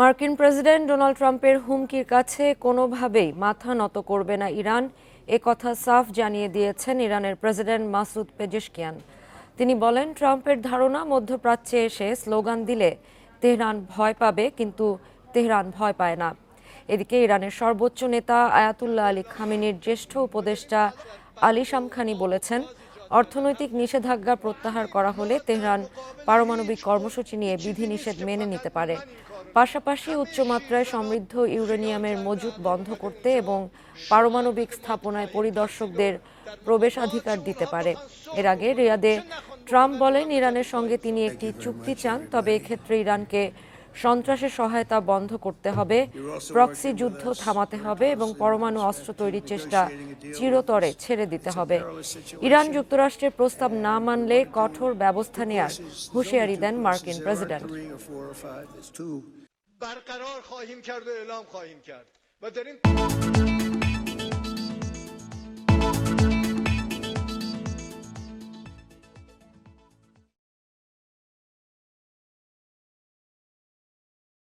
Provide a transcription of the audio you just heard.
মার্কিন president Donald ট্রাম্পের হুমকির কাছে কোনোভাবেই মাথা নত করবে না ইরান, একথা সাফ জানিয়ে দিয়েছেন ইরানের প্রেসিডেন্ট মাসুদ পেজেশকিয়ান। তিনি বলেন, ট্রাম্পের ধারণা মধ্যপ্রাচ্যে এসে স্লোগান দিলে তেহরান ভয় পাবে, কিন্তু তেহরান ভয় পায় না। এদিকে ইরানের সর্বোচ্চ নেতা আয়াতুল্লাহ আলী খামেনির জ্যেষ্ঠ উপদেষ্টা আলী শামখানি বলেছেন, অর্থনৈতিক নিষেধাজ্ঞা প্রত্যাহার করা হলে তেহরান পারমাণবিক কর্মসূচি নিয়ে বিধিনিষেধ মেনে নিতে পারে। পাশাপাশি উচ্চমাত্রায় সমৃদ্ধ ইউরেনিয়ামের মজুত বন্ধ করতে এবং পারমাণবিক স্থাপনায় পরিদর্শকদের প্রবেশাধিকার দিতে পারে। এর আগে রিয়াদে ট্রাম্প বলেন, ইরানের সঙ্গে তিনি একটি চুক্তি চান, তবে এক্ষেত্রে ইরানকে সন্ত্রাসের সহায়তা বন্ধ করতে হবে, প্রক্সি যুদ্ধ থামাতে হবে এবং পরমাণু অস্ত্র তৈরির চেষ্টা চিরতরে ছেড়ে দিতে হবে। ইরান যুক্তরাষ্ট্রের প্রস্তাব না মানলে কঠোর ব্যবস্থা নেয়ার হুঁশিয়ারি দেন মার্কিন প্রেসিডেন্ট। برقرار خواهیم کرد و اعلام خواهیم کرد و داریم